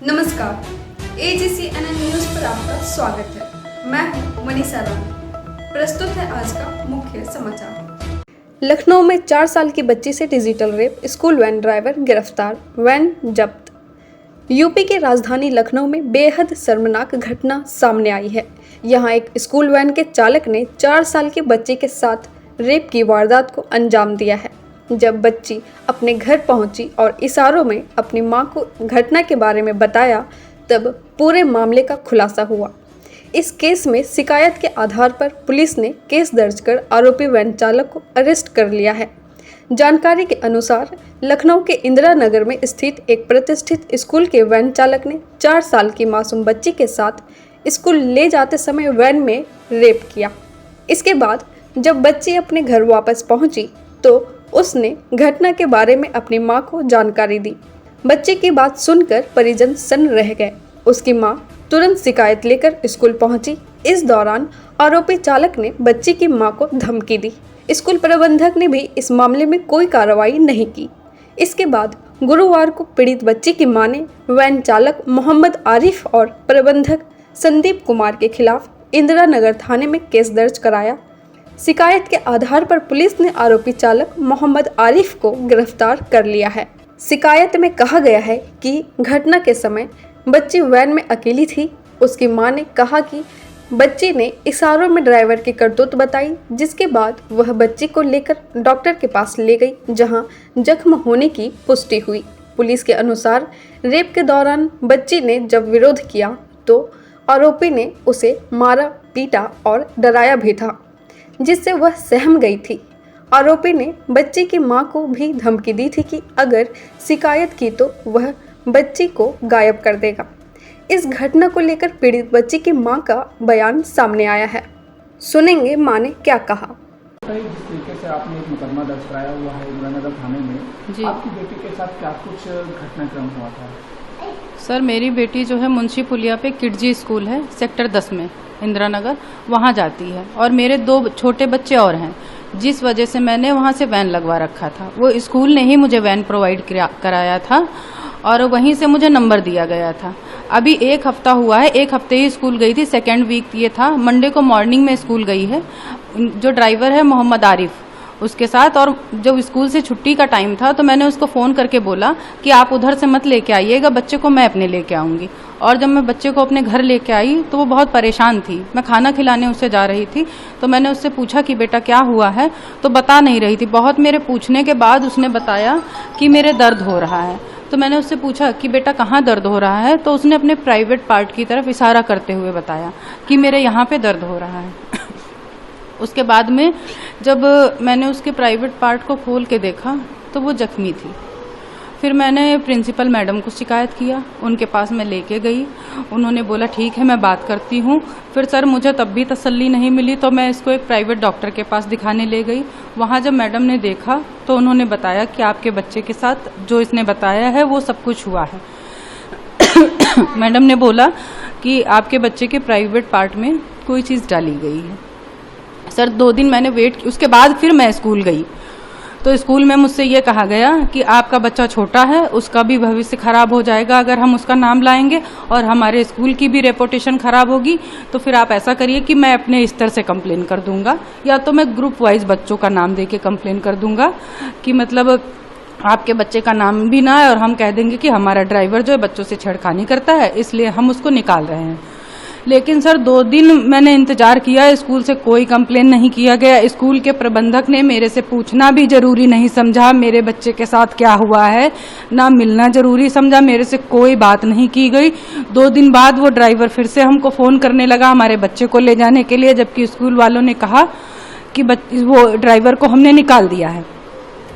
नमस्कार, AGCNN news पर आपका स्वागत है। मैं हूं मनीषा रानी। प्रस्तुत है आज का मुख्य समाचार। लखनऊ में 4 साल की बच्ची से digital rape, school van driver गिरफ्तार, वैन जब्त। यूपी के राजधानी लखनऊ में बेहद शर्मनाक घटना सामने आई है। यहां एक स्कूल वैन के चालक ने 4 साल की बच्ची के साथ रेप की वारदात को अंजाम दिया है। जब बच्ची अपने घर पहुंची और इशारों में अपनी मां को घटना के बारे में बताया, तब पूरे मामले का खुलासा हुआ। इस केस में शिकायत के आधार पर पुलिस ने केस दर्ज कर आरोपी वैन चालक को अरेस्ट कर लिया है। जानकारी के अनुसार लखनऊ के इंदिरा नगर में स्थित एक प्रतिष्ठित स्कूल के वैन चालक ने 4 साल की मासूम बच्ची के साथ स्कूल ले जाते समय वैन में रेप किया। इसके बाद जब बच्ची अपने घर वापस पहुंची तो उसने घटना के बारे में अपनी मां को जानकारी दी। बच्चे की बात सुनकर परिजन सन्न रह गए। उसकी मां तुरंत शिकायत लेकर स्कूल पहुंची। इस दौरान आरोपी चालक ने बच्ची की मां को धमकी दी। स्कूल प्रबंधक ने भी इस मामले में कोई कार्रवाई नहीं की। इसके बाद गुरुवार को पीड़ित बच्ची की मां ने वैन चालक मोहम्मद आरिफ और प्रबंधक संदीप कुमार के खिलाफ इंदिरा नगर थाने में केस दर्ज कराया। शिकायत के आधार पर पुलिस ने आरोपी चालक मोहम्मद आरिफ को गिरफ्तार कर लिया है। शिकायत में कहा गया है कि घटना के समय बच्ची वैन में अकेली थी। उसकी मां ने कहा कि बच्ची ने इशारों में ड्राइवर की करतूत बताई, जिसके बाद वह बच्ची को लेकर डॉक्टर के पास ले गई, जहां जख्म होने की पुष्टि हुई। पुलिस के अनुसार रेप के दौरान बच्ची ने जब विरोध किया तो आरोपी ने उसे मारा, पीटा और डराया भी था, जिससे वह सहम गई थी। आरोपी ने बच्ची की मां को भी धमकी दी थी कि अगर शिकायत की तो वह बच्ची को गायब कर देगा। इस घटना को लेकर पीड़ित बच्ची की मां का बयान सामने आया है। सुनेंगे मां ने क्या कहा। जिस तरीके से आपने एक मुकदमा दर्ज कराया हुआ है इंदिरा नगर थाने में, जी। आपकी बेटी के साथ क्या कुछ घटनाक्रम हुआ था? सर, मेरी बेटी जो है मुंशी पुलिया पे किडजी स्कूल है सेक्टर 10 में इंदिरा नगर, वहाँ जाती है और मेरे 2 छोटे बच्चे और हैं, जिस वजह से मैंने वहाँ से वैन लगवा रखा था। वो स्कूल ने ही मुझे वैन प्रोवाइड कराया था और वहीं से मुझे नंबर दिया गया था। अभी 1 हफ्ता हुआ है, 1 हफ्ते ही स्कूल गई थी, 2nd वीक ये था। मंडे को मॉर्निंग में स्कूल गई है। जो ड्राइवर है मोहम्मद आरिफ, उसके साथ। और जब स्कूल से छुट्टी का टाइम था तो मैंने उसको फ़ोन करके बोला कि आप उधर से मत लेके आइएगा, बच्चे को मैं अपने लेके आऊँगी। और जब मैं बच्चे को अपने घर लेके आई तो वो बहुत परेशान थी। मैं खाना खिलाने उसे जा रही थी तो मैंने उससे पूछा कि बेटा क्या हुआ है, तो बता नहीं रही थी। बहुत मेरे पूछने के बाद उसने बताया कि मेरे दर्द हो रहा है। तो मैंने उससे पूछा कि बेटा कहाँ दर्द हो रहा है, तो उसने अपने प्राइवेट पार्ट की तरफ इशारा करते हुए बताया कि मेरे यहाँ पे दर्द हो रहा है। उसके बाद में जब मैंने उसके प्राइवेट पार्ट को खोल के देखा तो वो जख्मी थी। फिर मैंने प्रिंसिपल मैडम को शिकायत किया, उनके पास मैं लेके गई। उन्होंने बोला ठीक है मैं बात करती हूँ। फिर सर मुझे तब भी तसल्ली नहीं मिली तो मैं इसको एक प्राइवेट डॉक्टर के पास दिखाने ले गई। वहाँ जब मैडम ने देखा तो उन्होंने बताया कि आपके बच्चे के साथ जो इसने बताया है वो सब कुछ हुआ है। मैडम ने बोला कि आपके बच्चे के प्राइवेट पार्ट में कोई चीज़ डाली गई है। सर 2 दिन मैंने वेट की, उसके बाद फिर मैं स्कूल गई तो स्कूल में मुझसे ये कहा गया कि आपका बच्चा छोटा है, उसका भी भविष्य खराब हो जाएगा अगर हम उसका नाम लाएंगे और हमारे स्कूल की भी रेपुटेशन खराब होगी। तो फिर आप ऐसा करिए कि मैं अपने स्तर से कंप्लेन कर दूंगा, या तो मैं ग्रुप वाइज बच्चों का नाम दे के कंप्लेन कर दूंगा कि मतलब आपके बच्चे का नाम भी ना है और हम कह देंगे कि हमारा ड्राइवर जो है बच्चों से छेड़खानी करता है, इसलिए हम उसको निकाल रहे हैं। लेकिन सर 2 दिन मैंने इंतजार किया, स्कूल से कोई कंप्लेन नहीं किया गया। स्कूल के प्रबंधक ने मेरे से पूछना भी जरूरी नहीं समझा मेरे बच्चे के साथ क्या हुआ है, ना मिलना जरूरी समझा, मेरे से कोई बात नहीं की गई। 2 दिन बाद वो ड्राइवर फिर से हमको फ़ोन करने लगा हमारे बच्चे को ले जाने के लिए, जबकि स्कूल वालों ने कहा कि वो ड्राइवर को हमने निकाल दिया है।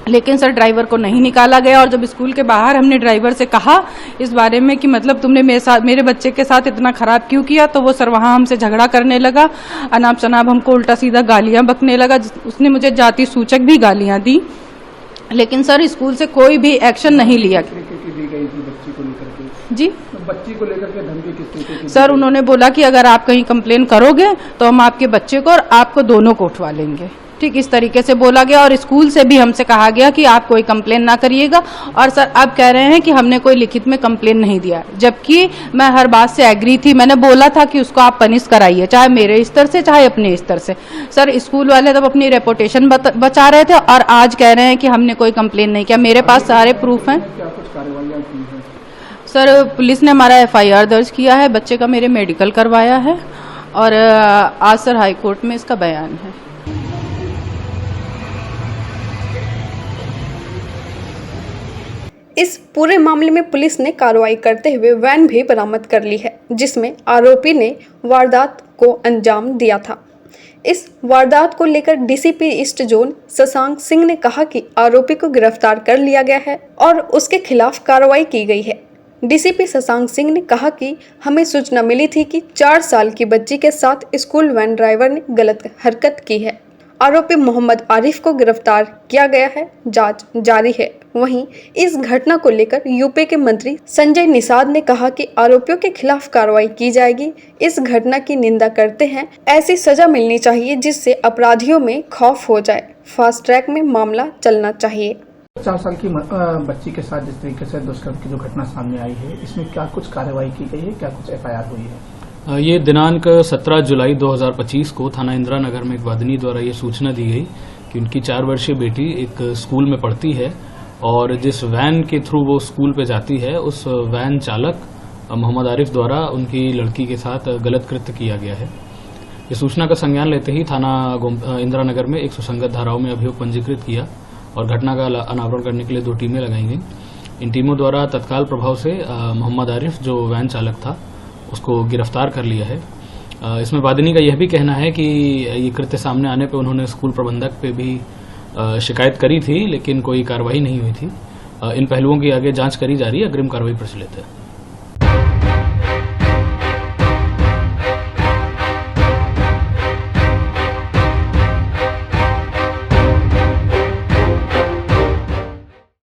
लेकिन सर ड्राइवर को नहीं निकाला गया। और जब स्कूल के बाहर हमने ड्राइवर से कहा इस बारे में कि मतलब तुमने मेरे बच्चे के साथ इतना खराब क्यों किया, तो वो सर वहाँ हमसे झगड़ा करने लगा, अनाप शनाप हमको उल्टा सीधा गालियां बकने लगा। उसने मुझे जाति सूचक भी गालियां दी, लेकिन सर स्कूल से कोई भी एक्शन नहीं लिया। जी बच्ची को लेकर के धमकी किस तरीके की? सर उन्होंने बोला कि अगर आप कहीं कंप्लेन करोगे तो हम आपके बच्चे को और आपको दोनों को उठवा लेंगे। ठीक इस तरीके से बोला गया और स्कूल से भी हमसे कहा गया कि आप कोई कंप्लेन ना करिएगा। और सर आप कह रहे हैं कि हमने कोई लिखित में कंप्लेन नहीं दिया, जबकि मैं हर बात से एग्री थी। मैंने बोला था कि उसको आप पनिश कराइए, चाहे मेरे स्तर से चाहे अपने स्तर से। सर स्कूल वाले तब अपनी रेपुटेशन बचा रहे थे और आज कह रहे हैं कि हमने कोई कंप्लेन नहीं किया। मेरे पास सारे प्रूफ हैं। क्या कुछ कार्रवाइयाँ की हैं? सर पुलिस ने हमारा FIR दर्ज किया है, बच्चे का मेरे मेडिकल करवाया है और आज सर हाई कोर्ट में इसका बयान है। इस पूरे मामले में पुलिस ने कार्रवाई करते हुए वैन भी बरामद कर ली है, जिसमें आरोपी ने वारदात को अंजाम दिया था। इस वारदात को लेकर DCP east zone Shashank Singh ने कहा कि आरोपी को गिरफ्तार कर लिया गया है और उसके खिलाफ कार्रवाई की गई है। DCP शशांक सिंह ने कहा कि हमें सूचना मिली थी कि 4 साल की बच्ची के साथ स्कूल वैन ड्राइवर ने गलत हरकत की है। आरोपी मोहम्मद आरिफ को गिरफ्तार किया गया है, जांच जारी है। वहीं इस घटना को लेकर यूपी के मंत्री संजय निषाद ने कहा कि आरोपियों के खिलाफ कार्रवाई की जाएगी। इस घटना की निंदा करते हैं, ऐसी सजा मिलनी चाहिए जिससे अपराधियों में खौफ हो जाए। फास्ट ट्रैक में मामला चलना चाहिए। 4 साल की बच्ची के साथ जिस तरीके से दुष्कर्म की जो घटना सामने आई है, इसमें क्या कुछ कार्रवाई की गई है, क्या कुछ FIR हुई है? ये दिनांक 17 जुलाई 2025 को थाना इंदिरा नगर में एक वादिनी द्वारा ये सूचना दी गई कि उनकी 4 वर्षीय बेटी एक स्कूल में पढ़ती है और जिस वैन के थ्रू वो स्कूल पे जाती है, उस वैन चालक मोहम्मद आरिफ द्वारा उनकी लड़की के साथ गलत कृत्य किया गया है। इस सूचना का संज्ञान लेते ही थाना इंदिरा नगर में एक सुसंगत धाराओं में अभियोग पंजीकृत किया और घटना का अनावरण करने के लिए 2 टीमें लगाई गई। इन टीमों द्वारा तत्काल प्रभाव से मोहम्मद आरिफ जो वैन चालक था उसको गिरफ्तार कर लिया है। इसमें वादिनी का यह भी कहना है कि ये कृत्य सामने आने पर उन्होंने स्कूल प्रबंधक पे भी शिकायत करी थी, लेकिन कोई कार्रवाई नहीं हुई थी। इन पहलुओं की आगे जांच करी जा रही है, अग्रिम कार्रवाई प्रचलित है।